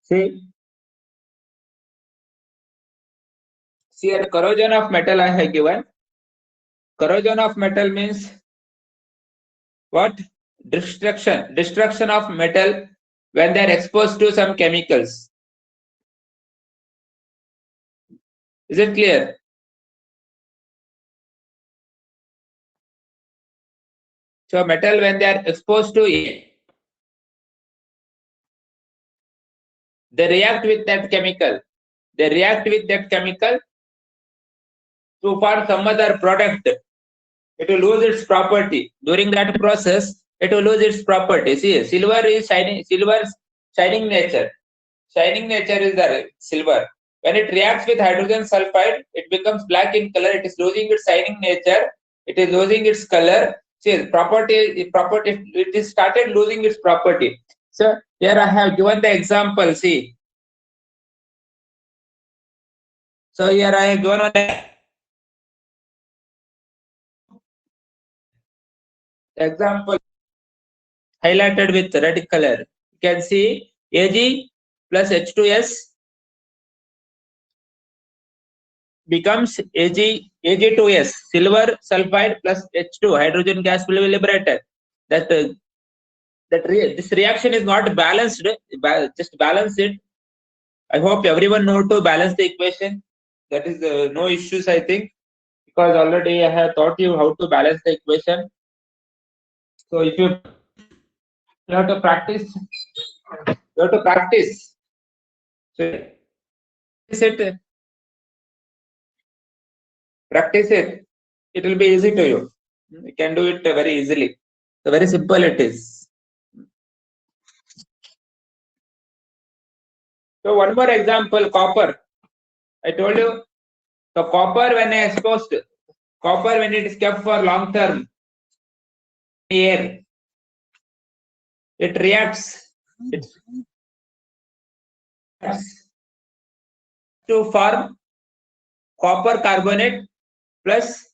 See, here corrosion of metal I have given. Corrosion of metal means what? Destruction of metal when they are exposed to some chemicals. Is it clear? So metal when they are exposed to it, they react with that chemical. They react with that chemical to form some other product. It will lose its property. During that process, it will lose its property. See, silver is shining. Silver's shining nature. Shining nature is the silver. When it reacts with hydrogen sulfide, it becomes black in color. It is losing its shining nature. It is losing its color. See, property. It is started losing its property. So here I have given the example. See. So here I have given an example highlighted with red color. You can see Ag plus H2S becomes Ag2S, silver sulfide plus H2, hydrogen gas will be liberated. This reaction is not balanced. Just balance it. I hope everyone know to balance the equation. That is no issues, I think, because already I have taught you how to balance the equation. So if you have to practice, you have to practice. So practice it. It will be easy to you. You can do it very easily. So very simple it is. So one more example, copper. I told you, the copper when exposed, copper when it is kept for long term air, it reacts. It reacts to form copper carbonate plus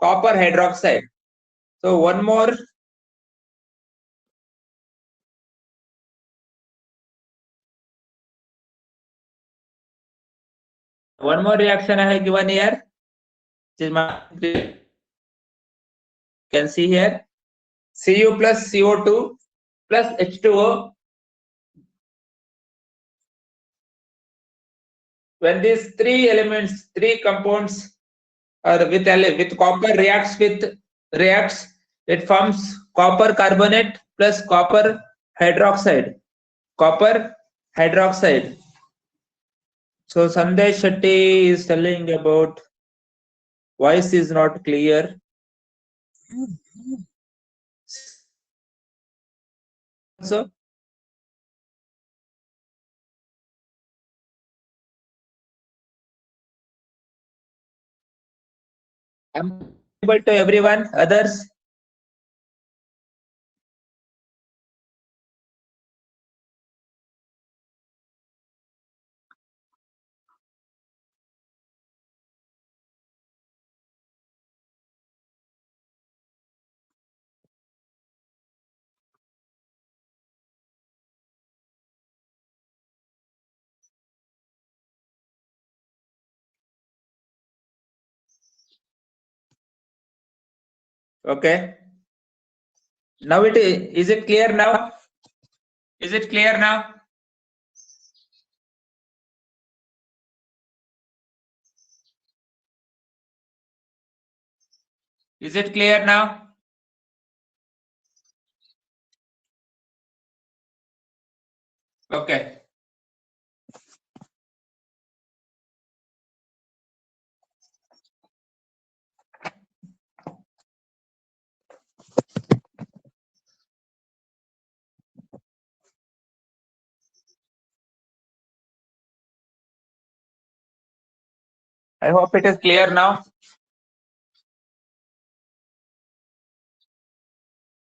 copper hydroxide. So one more reaction I have given here. You can see here Cu plus CO2 plus H2O. When these three compounds are with copper reacts, it forms copper carbonate plus copper hydroxide. Copper hydroxide. So Sandesh Shetty is telling about voice is not clear. So I'm able to everyone, others. Okay. Now is it clear now? Is it clear now? Is it clear now? Okay. I hope it is clear now.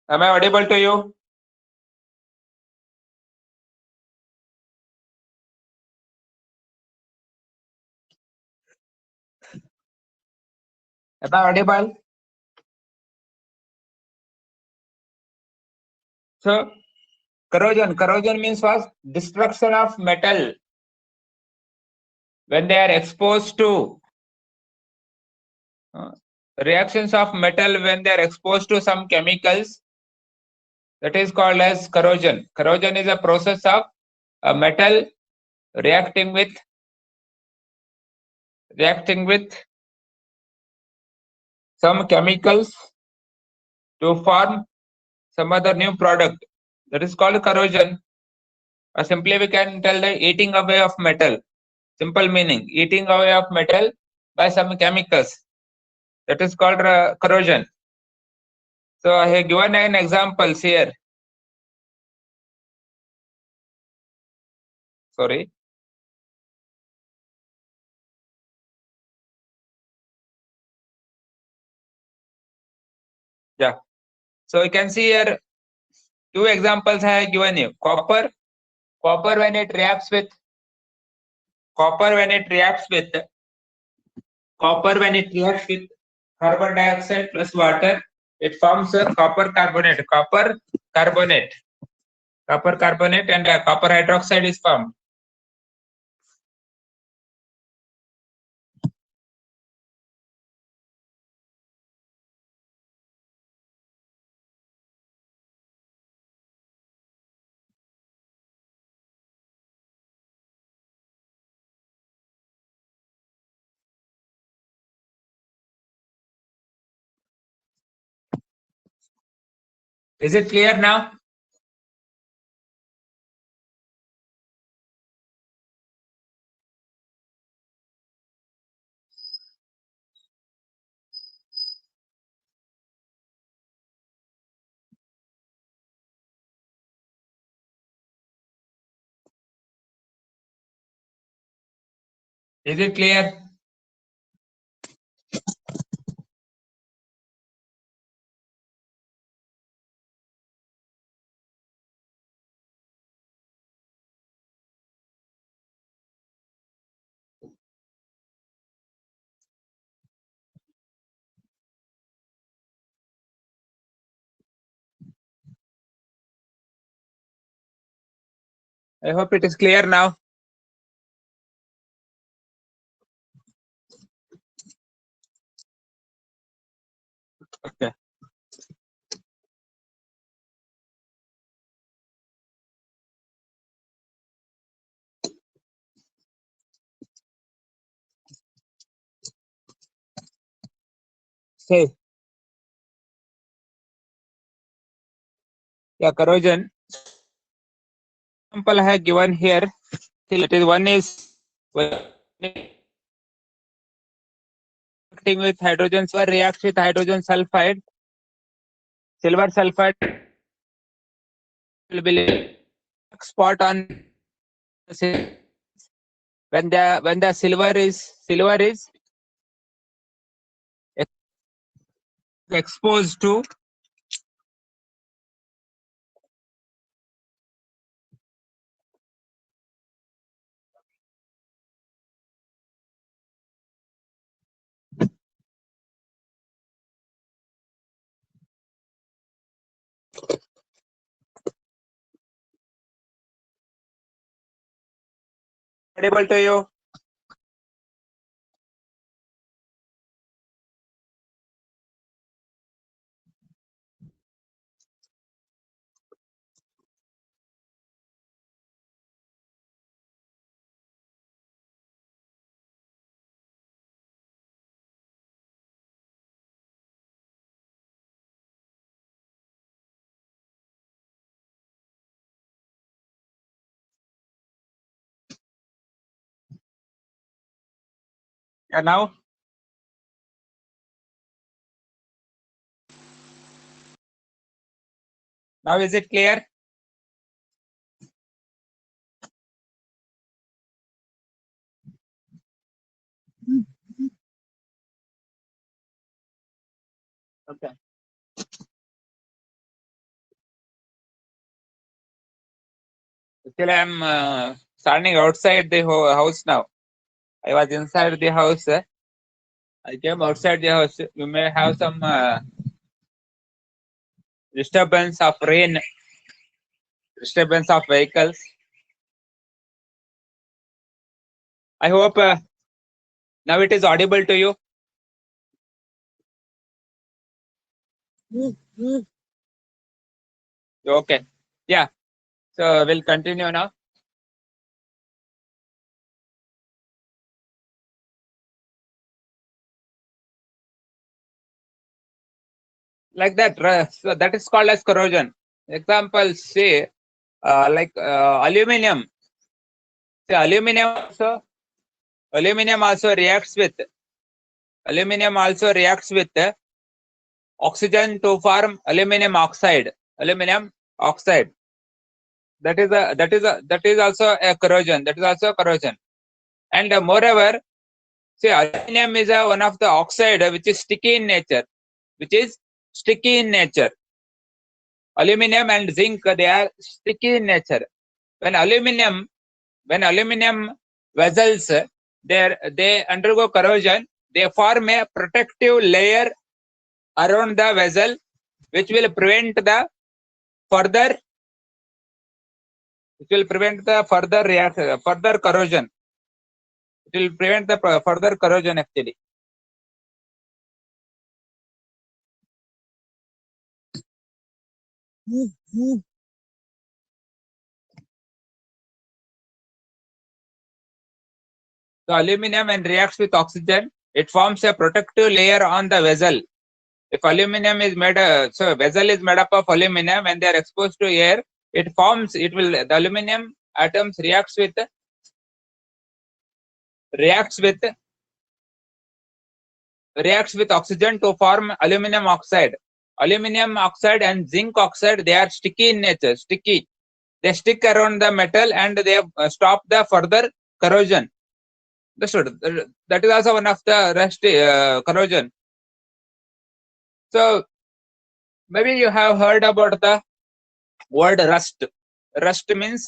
Am I audible to you? Am I audible? So Corrosion. Corrosion means what? Destruction of metal when they are exposed to reactions of metal when they are exposed to some chemicals. That is called as corrosion. Corrosion is a process of a metal reacting with some chemicals to form some other new product. That is called corrosion. Or simply we can tell the eating away of metal. Simple meaning, eating away of metal by some chemicals. That is called corrosion. So I have given an examples here. Sorry. Yeah. So you can see here two examples I have given you. Copper when it reacts with carbon dioxide plus water, it forms a copper carbonate, and copper hydroxide is formed. Is it clear now? Is it clear? I hope it is clear now. Okay. Say. Yeah, corrosion. Example I have given here. It is one is reacting with hydrogen, silver reacts with hydrogen sulfide. Silver sulfide will be spot on when the silver is exposed to audible to you. Yeah, now is it clear? Okay. Still, I am standing outside the house now. I was inside the house. I came outside the house. You may have some disturbance of rain. disturbance of vehicles. I hope now it is audible to you. Okay. Yeah. So we'll continue now. Like that. So that is called as corrosion. Example, say aluminum. See, aluminum also reacts with oxygen to form aluminum oxide. Aluminum oxide. That is also a corrosion. That is also a corrosion. And moreover, see, aluminum is one of the oxide which is sticky in nature. Aluminum and zinc, they are sticky in nature. When aluminum vessels they undergo corrosion, they form a protective layer around the vessel, which will prevent the further further corrosion. It will prevent the further corrosion actually. So aluminum when reacts with oxygen, it forms a protective layer on the vessel. If aluminum is made, so vessel is made up of aluminum, when they are exposed to air, the aluminum atoms reacts with oxygen to form aluminum oxide. Aluminum oxide and zinc oxide, they are sticky in nature. They stick around the metal and they stop the further corrosion. Understood? That is also one of the corrosion. So maybe you have heard about the word rust. Rust means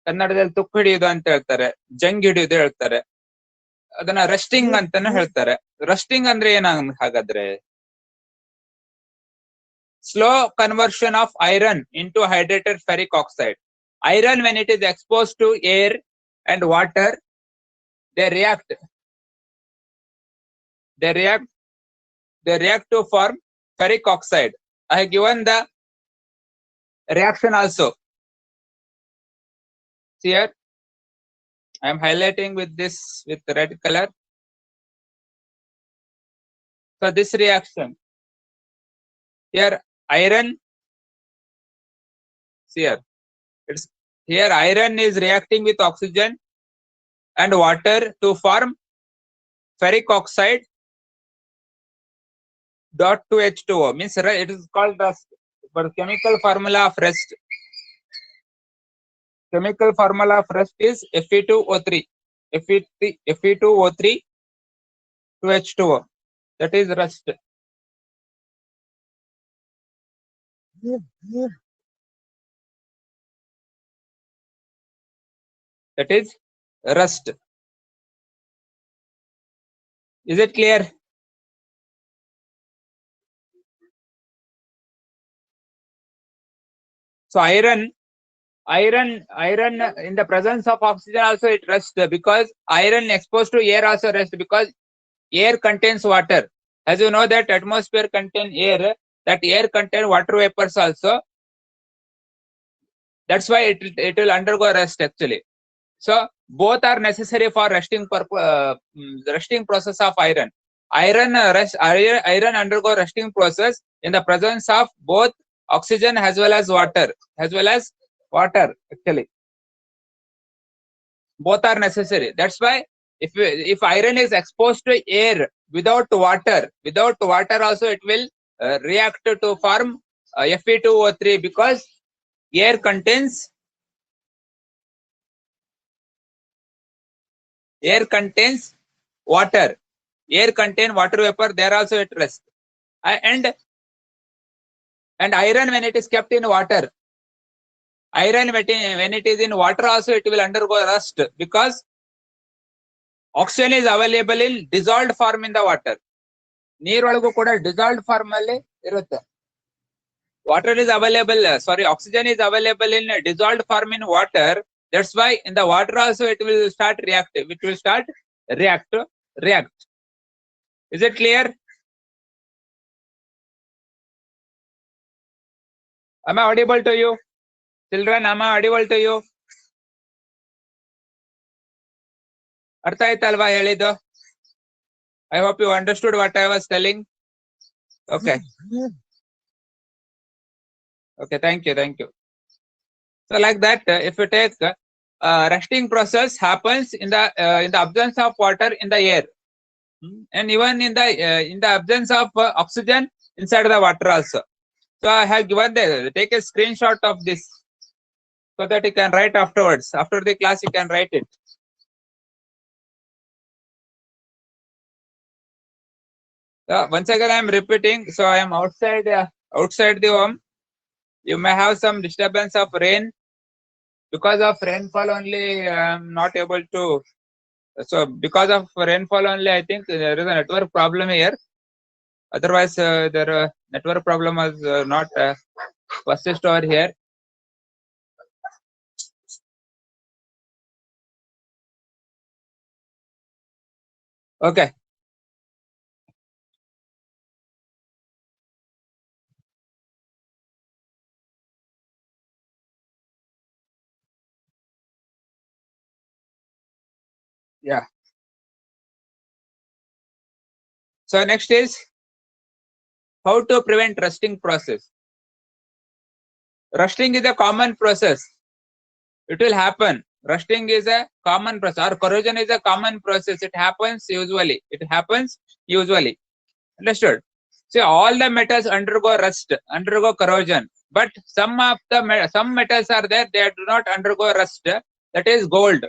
ಕನ್ನಡದಲ್ಲಿ ತುಕ್ಕು ಹಿಡಿಯುವುದು ಅಂತ ಹೇಳ್ತಾರೆ, ಜಂಗ್ ಹಿಡಿಯುವುದು ಹೇಳ್ತಾರೆ, ಅದನ್ನ rusting ಅಂತಾನು ಹೇಳ್ತಾರೆ. ರಸ್ಟಿಂಗ್ ಅಂದ್ರೆ ಏನ ಹಾಗಾದ್ರೆ? Slow conversion of iron into hydrated ferric oxide. Iron, when it is exposed to air and water, they react to form ferric oxide. I have given the reaction also. See here, I am highlighting with red color. So this reaction here, iron, see here, here iron is reacting with oxygen and water to form ferric oxide dot to H2O. Means it is called rust. But chemical formula of rust. Chemical formula of rust is Fe2O3. Fe2O3 to H2O. That is rust. That is rust. Is it clear? So iron in the presence of oxygen also it rusts, because iron exposed to air also rusts, because air contains water. As you know that atmosphere contains air, that air contains water vapors also. That's why it will undergo rust actually. So both are necessary for rusting process of iron. Iron undergo rusting process in the presence of both oxygen as well as water actually. Both are necessary. That's why if iron is exposed to air without water also, it will react to form Fe2O3, because air contains water. Air contains water vapor, there also it rests. And iron, when it is kept in water, when it is in water also, it will undergo rust, because oxygen is available in dissolved form in the water. ನೀರೊಳಗೂ ಕೂಡ dissolved form ಅಲ್ಲಿ ಇರುತ್ತೆ. Water is available, oxygen is available in dissolved form in water. That's why in the water also it will start reactive. It will start react. Is it clear? Am I audible to you? Children, am I audible to you? ಅರ್ಥ ಆಯ್ತಲ್ವಾ ಹೇಳಿದ್ದು? I hope you understood what I was telling. Okay. Okay, thank you. So like that, if you take resting process happens in the absence of water in the air, and even in the absence of oxygen inside the water also. So I have given take a screenshot of this so that you can write afterwards. After the class, you can write it. Once again, I am repeating. So I am outside the home. You may have some disturbance of rain. Because of rainfall only, I am not able to. So because of rainfall only, I think there is a network problem here. Otherwise, the network problem was not persist over here. Okay. Yeah. So next is how to prevent rusting process. Rusting is a common process. It will happen. Rusting is a common process, or corrosion is a common process. It happens usually. Understood? See, all the metals undergo rust, undergo corrosion, but some metals are there, they do not undergo rust. That is gold.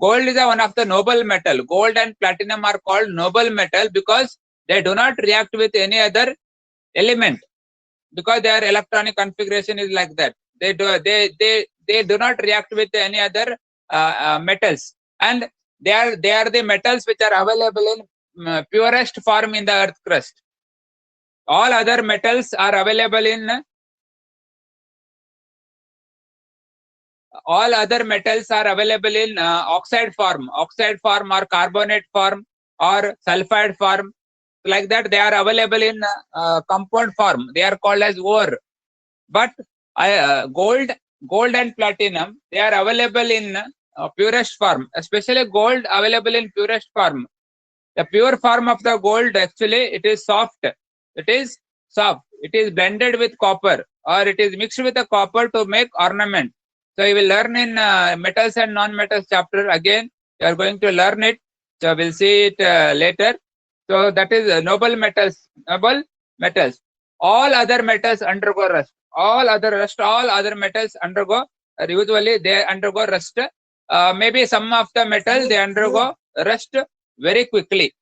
Gold is one of the noble metal. Gold and platinum are called noble metal because they do not react with any other element, because their electronic configuration is like that. They do not react with any other metals, and they are the metals which are available in purest form in the earth crust. All other metals are available in oxide form or carbonate form or sulfide form. Like that, they are available in compound form. They are called as ore. But gold and platinum, they are available in purest form. Especially gold available in purest form. The pure form of the gold, actually, it is soft. It is blended with copper, or it is mixed with the copper to make ornament. So you will learn in metals and non-metals chapter again. You are going to learn it. So we'll see it later. So that is noble metals. All other metals undergo rust. All other metals undergo, usually they undergo rust. Maybe some of the metals, they undergo rust very quickly.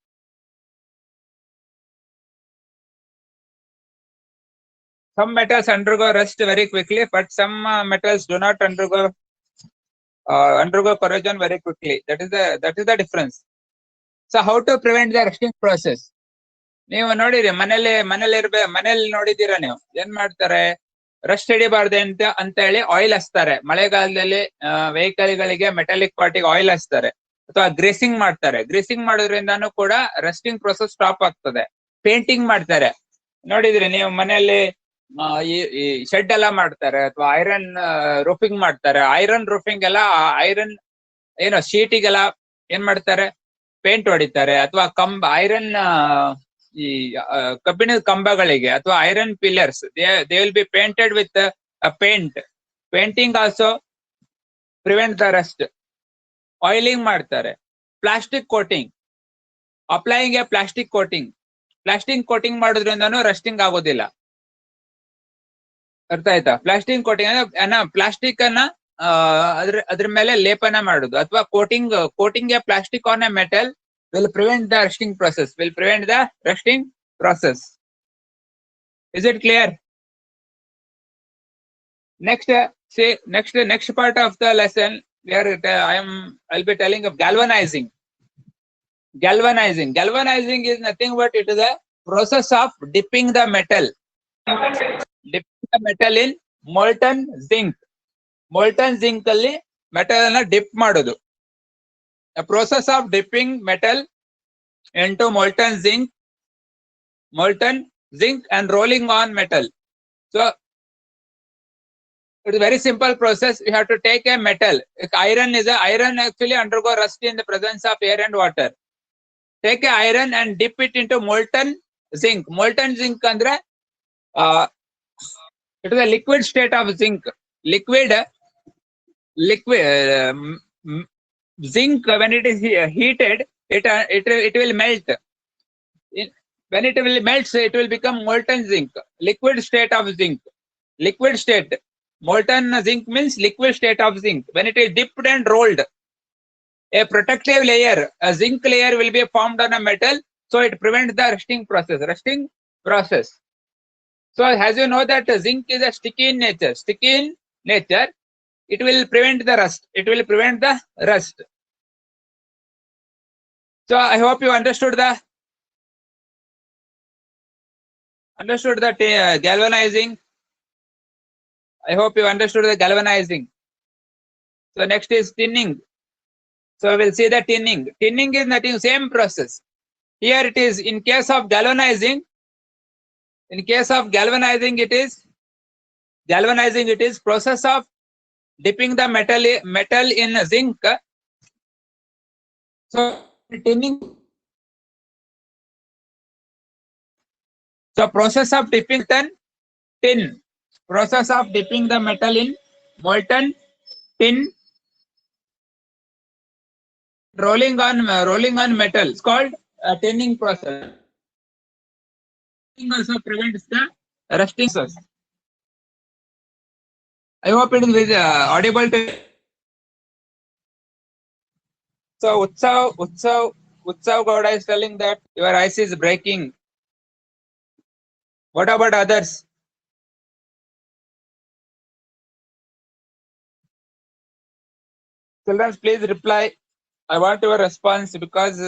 Some metals undergo rust very quickly, but some metals do not undergo corrosion very quickly. That is the difference. So how to prevent the rusting process? ನೀವು ನೋಡಿರಿ, ಮನೇಲಿ ನೋಡಿದ್ದೀರಾ ನೀವು? ಏನ್ ಮಾಡ್ತಾರೆ, Rust ಹಿಡಿಬಾರ್ದು ಅಂತ ಹೇಳಿ oil ಹಚ್ತಾರೆ. ಮಳೆಗಾಲದಲ್ಲಿ ವೆಹಿಕಲ್ ಗಳಿಗೆ ಮೆಟಾಲಿಕ್ ಪಾರ್ಟಿಗೆ ಆಯಿಲ್ ಹಚ್ತಾರೆ, ಅಥವಾ ಗ್ರೇಸಿಂಗ್ ಮಾಡ್ತಾರೆ. ಗ್ರೇಸಿಂಗ್ ಮಾಡೋದ್ರಿಂದಾನು ಕೂಡ ರಸ್ಟಿಂಗ್ ಪ್ರೊಸೆಸ್ ಸ್ಟಾಪ್ ಆಗ್ತದೆ. ಪೇಂಟಿಂಗ್ ಮಾಡ್ತಾರೆ, ನೋಡಿದ್ರಿ ನೀವು ಮನೆಯಲ್ಲಿ ಈ ಶೆಡ್ ಎಲ್ಲ ಮಾಡ್ತಾರೆ, ಅಥವಾ ಐರನ್ ರೂಫಿಂಗ್ ಮಾಡ್ತಾರೆ. ಐರನ್ ರೂಫಿಂಗ್ ಎಲ್ಲ ಐರನ್ ಶೀಟಿಗೆಲ್ಲ ಏನ್ ಮಾಡ್ತಾರೆ, ಪೇಂಟ್ ಹೊಡಿತಾರೆ. ಅಥವಾ ಐರನ್ ಈ ಕಬ್ಬಿಣದ ಕಂಬಗಳಿಗೆ ಅಥವಾ iron pillars, they will be painted with paint. Painting also prevent the rust. Oiling ಮಾಡ್ತಾರೆ. Plastic coating, applying a plastic coating ಮಾಡೋದ್ರಿಂದನೂ ರಸ್ಟಿಂಗ್ ಆಗೋದಿಲ್ಲ. ಅರ್ಥ ಆಯ್ತಾ? ಪ್ಲಾಸ್ಟಿಕ್ ಕೋಟಿಂಗ್ ಅಂದ್ರೆ ಪ್ಲಾಸ್ಟಿಕ್ ಅನ್ನ ಅದ್ರ ಮೇಲೆ ಲೇಪನ ಮಾಡುದು, ಅಥವಾ coating a plastic on a metal will prevent the rusting process. Is it clear? Next part of the lesson, where I'll be telling of galvanizing. Galvanizing is nothing but it is a process of dipping the metal. metal in molten zinc. Molten zinc ಅಲ್ಲಿ metal ಅನ್ನ dip ಮಾಡೋದು. A process of dipping metal into molten zinc and rolling on metal. So it is a very simple process. You have to take a metal. Iron actually undergo rust in the presence of air and water. Take a iron and dip it into molten zinc. Molten zinc andre it is a liquid state of zinc. Liquid zinc when it is heated, it will melt. When it will melt, it will become molten zinc. Liquid state of zinc. Liquid state. Molten zinc means liquid state of zinc. When it is dipped and rolled, a protective layer, a zinc layer will be formed on a metal, so it prevents the rusting process. So as you know that zinc is a sticky in nature. It will prevent the rust. So I hope you understood the galvanizing. I hope you understood the galvanizing. So next is tinning. So we'll see the tinning. Tinning is nothing, same process. Here it is in case of galvanizing. In case of galvanizing, it is process of dipping the metal in zinc. So tinning. So process of dipping tin. Process of dipping the metal in molten tin. Rolling on metal. It's called a tinning process. Tinning also prevents the rusting process. I hope it is audible to. So Utsav Gowda is telling that your ice is breaking. What about others? Children, please reply. I want your response because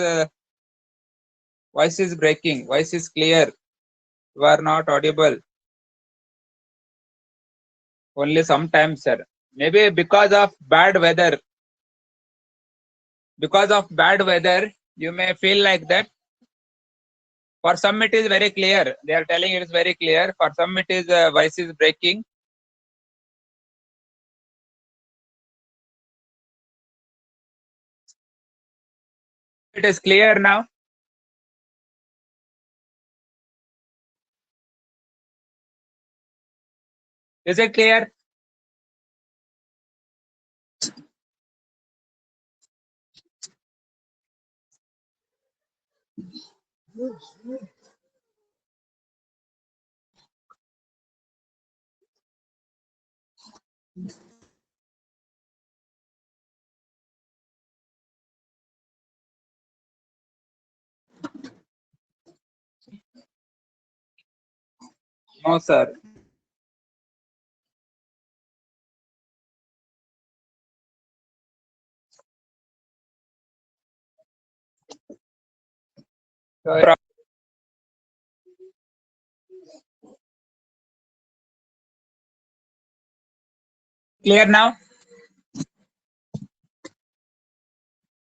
voice is breaking. Voice is clear. You are not audible. Only sometimes, sir. Maybe because of bad weather. Because of bad weather, you may feel like that. For some, it is very clear. They are telling it is very clear. For some, it is voice is breaking. It is clear now. Is it clear? No, sir. So, clear now?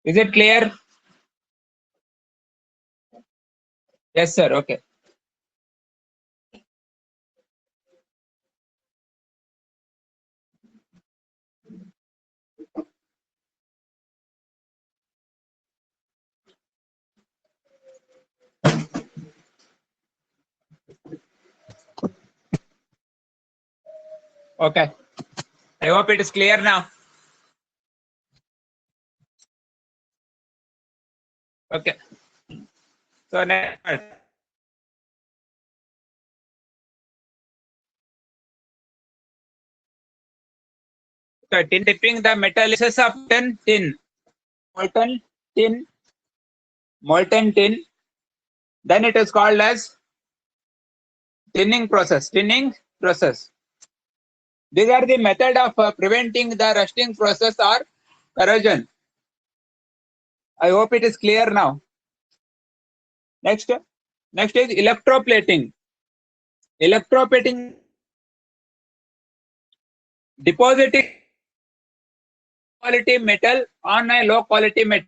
Is it clear? Yes, sir. Okay. Okay. I hope it is clear now. Okay. So next. So tin dipping the metal is of tin. Molten tin. Then it is called as tinning process. These are the method of preventing the rusting process or corrosion. I hope it is clear now. Next is electroplating. Electroplating depositing quality metal on a low quality metal.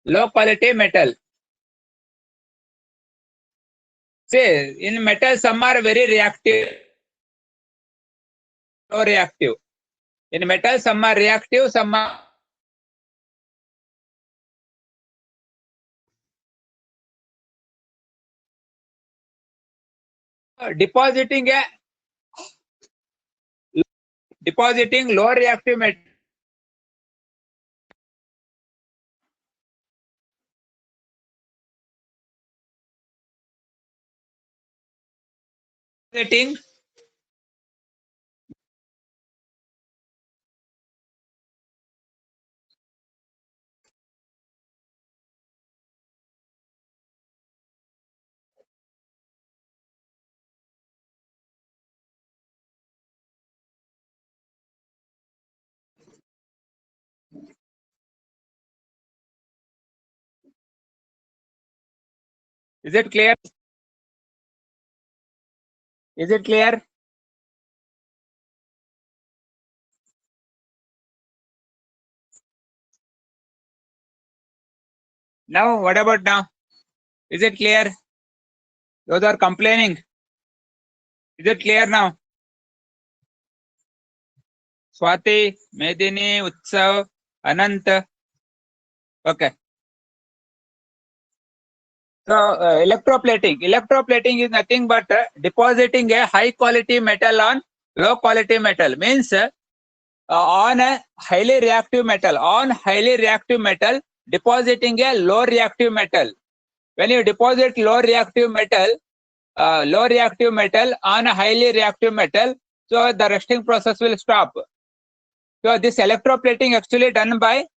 Low quality metal. Say in metal some are very reactive, low reactive. In metal some are reactive, some are depositing low reactive metal. Depositing is it clear? Is it clear? Now, what about now? Is it clear? Those are complaining. Is it clear now? Swati, Medini, Utsav, Anant. Okay. So, electroplating. Electroplating is nothing but depositing a high quality metal on low quality metal. Means on a highly reactive metal, depositing a low reactive metal. When you deposit low reactive metal on a highly reactive metal, so the rusting process will stop. So this electroplating actually done by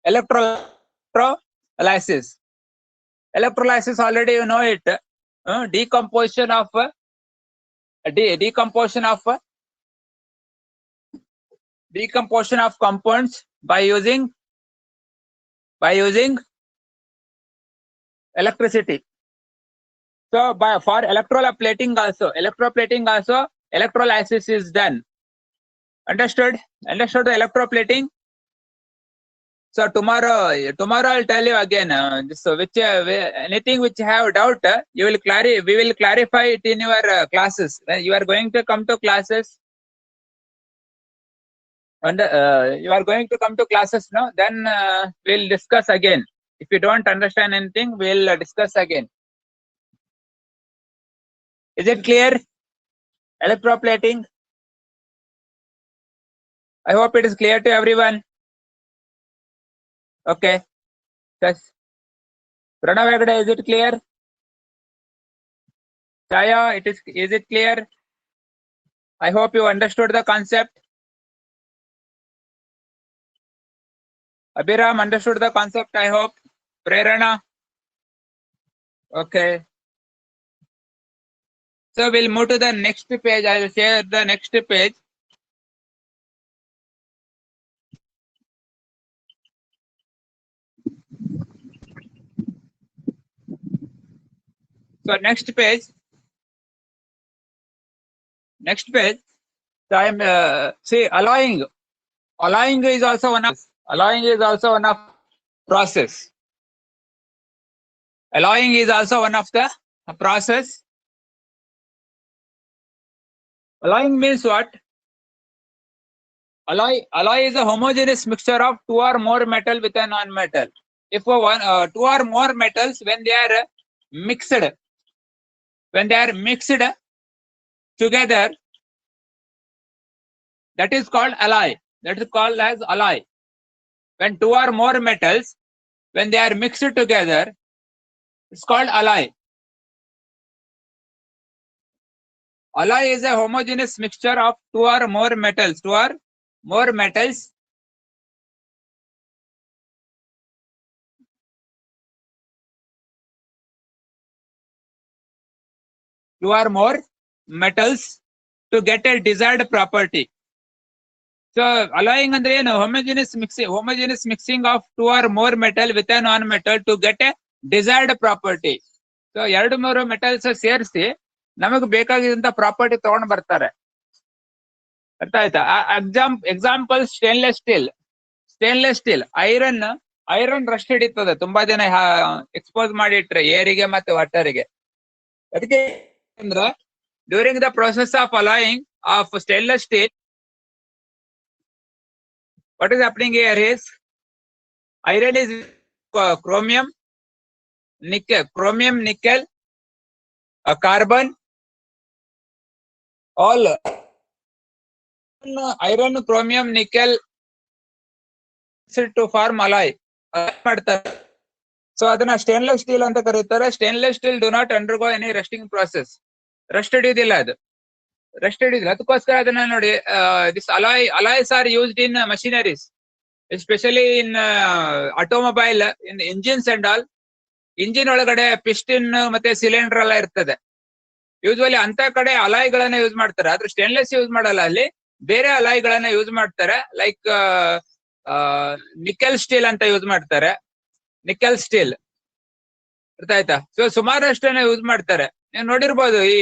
electrolysis. Electrolysis already you know it. Decomposition of compounds by using electricity. So for electroplating also electrolysis is done. Understood the electroplating? So tomorrow I'll tell you again. So anything which you have doubt, we will clarify it in your classes. When you are going to come to classes, and you are going to come to classes now, then we'll discuss again. If you don't understand anything, we'll discuss again. Is it clear? Electroplating. I hope it is clear to everyone. Okay. Yes. Pranav Hegde, is it clear? Chaya, is it clear? I hope you understood the concept. Abhiram understood the concept, I hope. Prerana. Okay. So we'll move to the next page. I will share the next page. So next page. So I'm see alloying. Alloying is also one of process. Alloying is also one of the process. Alloying means what? Alloy is a homogeneous mixture of two or more metal with a non-metal. If two or more metals, when they are mixed together, that is called alloy. That is called as alloy. When two or more metals, when they are mixed together, it's called alloy. Alloy is a homogeneous mixture of two or more metals. Two or more metals to get a desired property. So alloying andre ಏನು homogeneous mixing of two or more metal with a non-metal to get a desired property. So ಎರಡು ಮೂರು metals ಸೇರಿಸಿ ನಮಗೆ ಬೇಕಾಗಿದ್ದಂತ property ತಗೊಂಡು ಬರ್ತಾರೆ. ಅರ್ಥ ಆಯ್ತಾ? Example stainless steel iron rust ಹಿಡಿತದೆ ತುಂಬಾ ದಿನ ಎಕ್ಸ್ಪೋಸ್ ಮಾಡಿಟ್ರೆ ಏರಿಗೆ ಮತ್ತೆ ವಾಟರ್ಗೆ. ಅದಕ್ಕೆ ಅಂದ್ರೆ during the process of alloying of stainless steel, what is happening here is iron is chromium, nickel, carbon, all iron, chromium, nickel to form alloy ಮಾಡ್ತಾರೆ. ಸೊ ಅದನ್ನ ಸ್ಟೇನ್ಲೆಸ್ ಸ್ಟೀಲ್ ಅಂತ ಕರೀತಾರೆ. Stainless steel do not undergo any rusting process. Rust ಹಿಡಿಯೋದಿಲ್ಲ ಅದು, ಅದಕ್ಕೋಸ್ಕರ ಅದನ್ನ ನೋಡಿ, this alloys are used in machineries, especially in automobile, in engines and all. Engine ಒಳಗಡೆ ಪಿಸ್ಟಿನ್ ಮತ್ತೆ ಸಿಲಿಂಡರ್ ಎಲ್ಲ ಇರ್ತದೆ. ಯೂಸ್ವಲಿ ಅಂತ ಕಡೆ ಅಲಾಯ್ಗಳನ್ನ ಯೂಸ್ ಮಾಡ್ತಾರೆ, ಆದ್ರೆ ಸ್ಟೇನ್ಲೆಸ್ ಯೂಸ್ ಮಾಡಲ್ಲ. ಅಲ್ಲಿ ಬೇರೆ ಅಲಾಯ್ಗಳನ್ನ ಯೂಸ್ ಮಾಡ್ತಾರೆ, ಲೈಕ್ ನಿಕೆಲ್ ಸ್ಟೀಲ್ ಅಂತ ಯೂಸ್ ಮಾಡ್ತಾರೆ. ನಿಕೆಲ್ ಸ್ಟೀಲ್ ಅರ್ಥ ಆಯ್ತಾ? ಸೊ ಸುಮಾರಷ್ಟನ್ನ ಯೂಸ್ ಮಾಡ್ತಾರೆ. ನೀವು ನೋಡಿರ್ಬೋದು, ಈ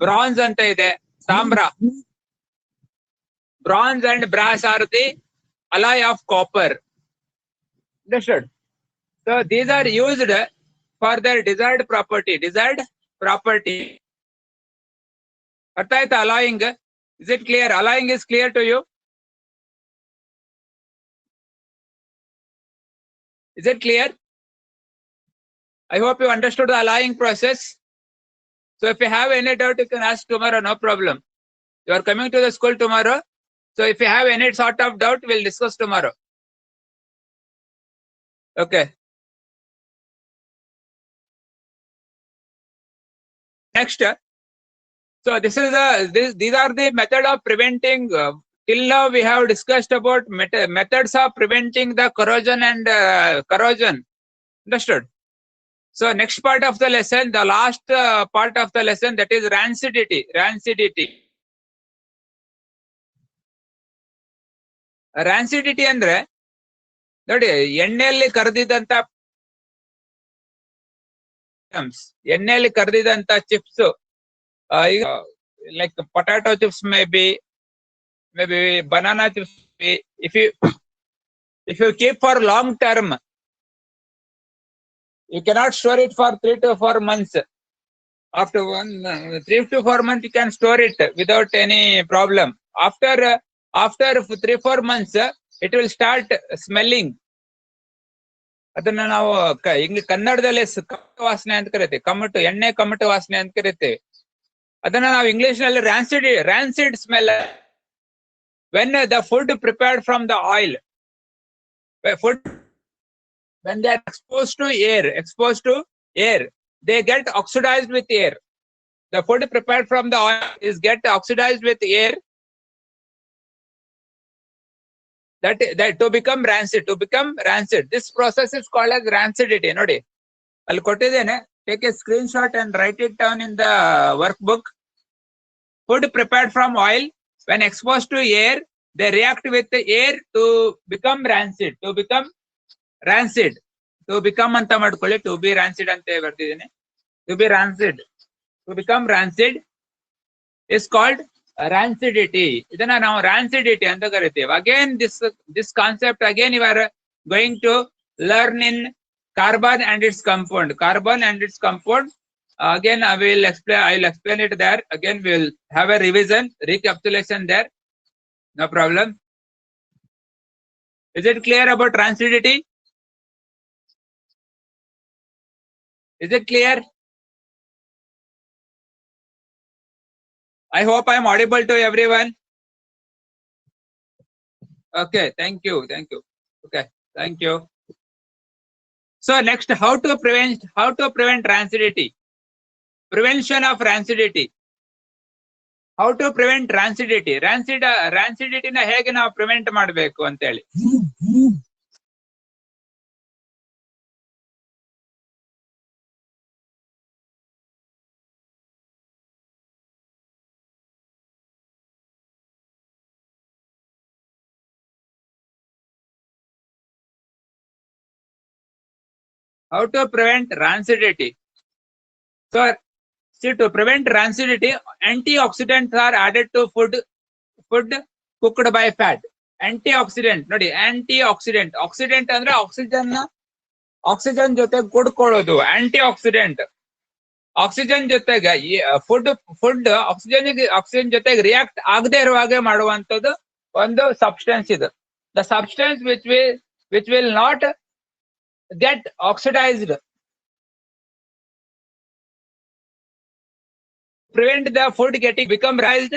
ಬ್ರಾನ್ಸ್ ಅಂತ ಇದೆ, ತಾಮ್ರ. Bronze and brass R the alloy of copper. Understood? So these are used for their desired property. ಅರ್ಥ ಆಯ್ತಾ? alloying, is it clear? Alloying is clear to you? Is it clear? I hope you understood the alloying process. So if you have any doubt, you can ask tomorrow, no problem. You are coming to the school tomorrow, so if you have any sort of doubt, we'll discuss tomorrow. Okay. Next, so these are the method of preventing. Till now we have discussed about methods of preventing the corrosion and corrosion. Understood? So next part of the lesson, the last part of the lesson, that is rancidity. Rancidity ಅಂದ್ರೆ ನೋಡಿ, ಎಣ್ಣೆಯಲ್ಲಿ ಕರೆದಿದಂತ chips, ಈಗ like potato chips, may be banana chips. If you keep for long term, you cannot store it for 3 to 4 months. After 3 to 4 months you can store it without any problem. After 3-4 months it will start smelling. ಅದನ್ನ ನಾವು ಕನ್ನಡದಲ್ಲಿ ಕಮ್ಮಟು ವಾಸನೆ ಅಂತ ಕರಿತೀವಿ. ಎಣ್ಣೆ ಕಮ್ಮಟು ವಾಸನೆ ಅಂತ ಕರಿತೀವಿ. ಅದನ್ನ ನಾವು ಇಂಗ್ಲಿಷ್ ನಲ್ಲಿ rancid smell. When the food prepared from the oil, when they are exposed to air, they get oxidized with air. The food prepared from the oil is get oxidized with air, that to become rancid. This process is called as rancidity. Nodi, alli kottidene, take a screenshot and write it down in the workbook. Food prepared from oil, when exposed to air, they react with the air to become rancid. To become anta madಕೊಳ್ಳಿ, to be rancid ಅಂತ ಬರ್ತಿದ್ದೀನಿ. To become rancid is called rancidity. ಇದನ್ನ ನಾವು rancidity ಅಂತ ಕರಿತೀವಿ. Again, this concept again you are going to learn in carbon and its compound. Again I will explain it there. Again we will have a recapitulation there. No problem. Is it clear about rancidity? Is it clear? I hope I am audible to everyone. Okay, thank you. Okay, thank you. So next, how to prevent rancidity. Prevention of rancidity. How to prevent rancidity? Rancidity ನ ಹೇಗೆ ನಾವು prevent ಮಾಡಬೇಕು ಅಂತ ಹೇಳಿ. How to prevent rancidity? So See, to prevent rancidity, antioxidants are added to food cooked by fat. Antioxidant ನೋಡಿ, antioxidant, accident ಅಂದ್ರೆ oxygen ಜೊತೆ ಕೂಡ್ಕೊಳ್ಳೋದು antioxidant. Oxygen ಜೊತೆಗೆ ಫುಡ್ ಆಕ್ಸಿಜನ್ ಜೊತೆಗೆ ರಿಯಾಕ್ಟ್ ಆಗದೆ ಇರುವ ಹಾಗೆ ಮಾಡುವಂತದ್ದು ಒಂದು ಸಬ್ಸ್ಟೆನ್ಸ್ ಇದು. The substance which will not get oxidised, prevent the food getting become raised.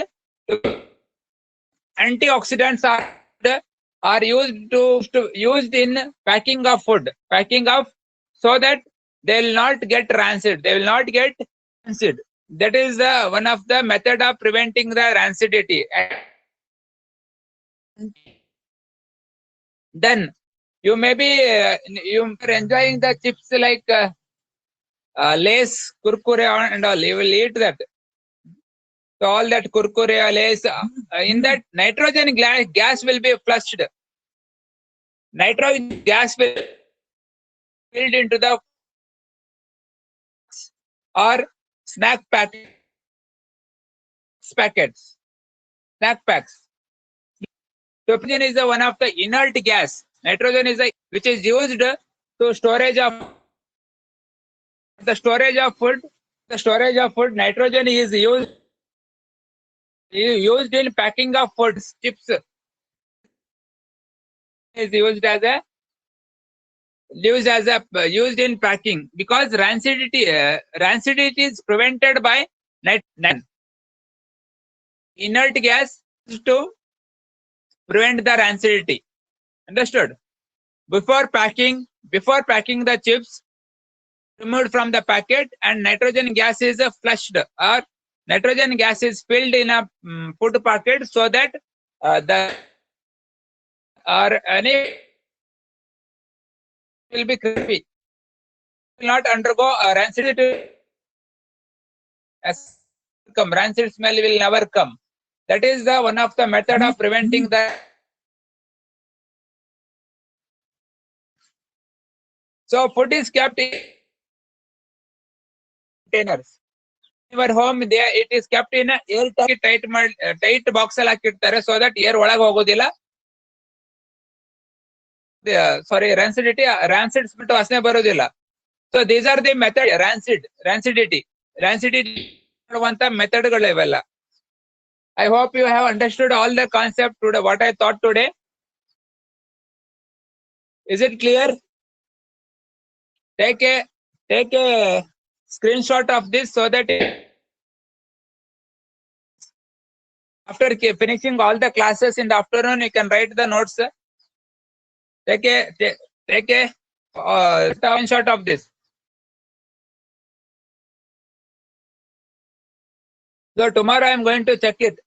Antioxidants are used in packing of food, so that they will not get rancid. That is one of the method of preventing the rancidity. Then you may be you are enjoying the chips like Lays, Kurkure and all. You will eat that. So all that Kurkure, Lays, in that nitrogen gas will be flushed. Nitrogen gas will filled into the or snack packets. Nitrogen is one of the inert gas. Nitrogen is which is used to storage of food. The storage of food, nitrogen is used in packing of food. Chips is used used in packing, because rancidity is prevented by inert gas to prevent the rancidity. Understood? Before packing the chips, removed from the packet, and nitrogen gas is flushed, or nitrogen gas is filled in a food packet, so that the or any will be crispy, will not undergo rancidity. Rancid smell will never come. That is the one of the method of preventing the. So food is kept in containers. In your home, it is kept in a tight box ಅಲ್ಲಿ ಹಾಕಿರ್ತಾರೆ, so that air ಒಳಗೆ ಹೋಗೋದಿಲ್ಲ. Rancidity, rancid ಬಿಟ್ಟು ವಾಸನೆ ಬರೋದಿಲ್ಲ. So these are the method rancidity ಮಾಡುವಂತ ಮೆಥಡ್ಗಳು ಇವೆಲ್ಲ. I hope you have understood all the concept today, what I taught today. Is it clear? Take a screenshot of this, so that after finishing all the classes in the afternoon, you can write the notes. Take a screenshot of this. So tomorrow I am going to check it.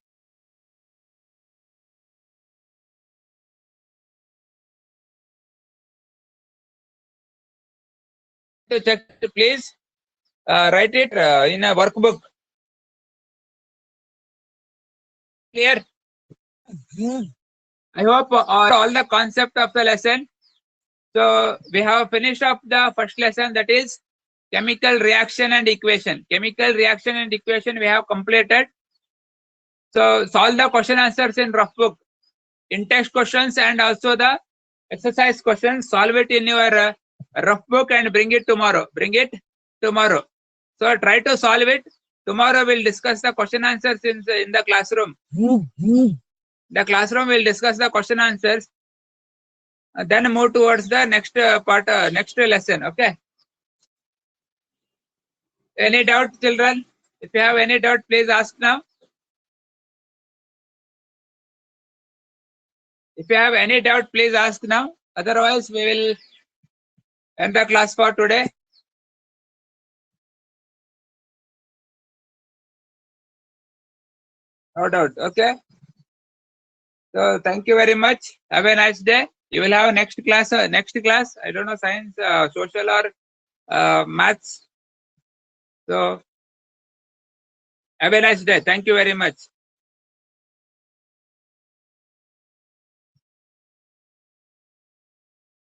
To check, please write it in a workbook. Clear? I hope all the concept of the lesson. So we have finished up the first lesson, that is chemical reaction and equation. We have completed. So solve the question answers in rough book, in text questions, and also the exercise questions. Solve it in your rough book and bring it tomorrow. So try to solve it. Tomorrow we'll discuss the question answers in the classroom. The classroom will discuss the question answers. Then move towards the next part, next lesson. Okay. Any doubt, children? If you have any doubt, please ask now. If you have any doubt, please ask now. Otherwise, we will end the class for today. No doubt. Okay. So thank you very much. Have a nice day. You will have next class. I don't know, science, social, or maths. So have a nice day. Thank you very much.